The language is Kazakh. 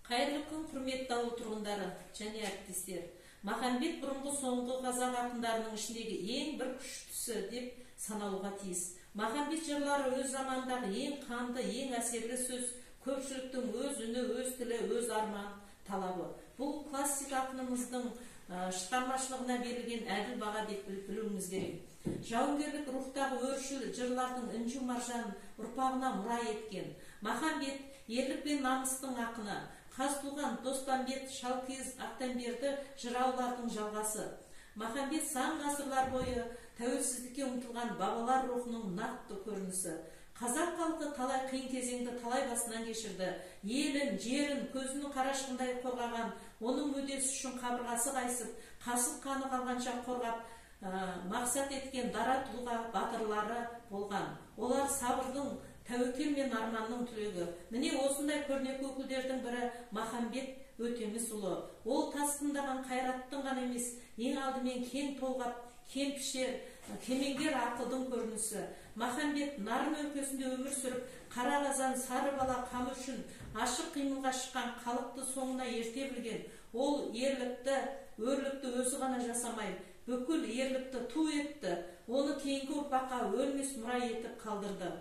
Қайырлы күн, құрметті ауыл тұрғындары және әріптестер. Махамбет бұрынғы соңғы қазақ ақындарының ішіндегі ең бір күштісі деп саналуға тиіс. Махамбет жырлары өз замандағы ең қанды, ең әсерлі сөз, көпшіліктің өз үні, өз тілі, өз арман талабы. Бұл классик ақынымыздың шығармашылығына берілген әділ баға деп білуіміз керек. Жауынгерлік рухтағы өршіл жырлардың інжу маржанын ұрпағына мұра еткен. Махамбет ерлік пен намыстың ақыны, Қазтуған, Достанбет, Шалкиіз, Ақтанберді жыраулардың жалғасы. Махамбет сан ғасырлар бойы тәуелсіздікке ұмтылған бабалар рухының нақты көрінісі. Қазақ халқы талай қиын кезеңді талай басынан кешірді. Елін, жерін, көзінің қарашығындай қорғаған, оның мүддесі үшін қабырғасы қайысып, қасық қаны қалғанша қорғап, мақсат еткен дара тұлға батырлары болған. Олар сабырдың, тәуекел мен арманның түлегі. Міне осындай көрнекті өкілдердің бірі Махамбет Өтемісұлы. Ол тасқындаған қайраттың ғана емес, ең алдымен кең толғап, кем пішер, кемеңгер ақылдың көрінісі. Махамбет нарын өлкесінде өмір сүріп, қара қазан, сары бала қамы үшін ашық қимылға шыққан халықты соңына ерте білген. Ол ерлікті, өрлікті өзі ғана жасамай, бүкіл ерлікті ту етті, оны кейінгі ұрпаққа өлмес мұра етіп қалдырды.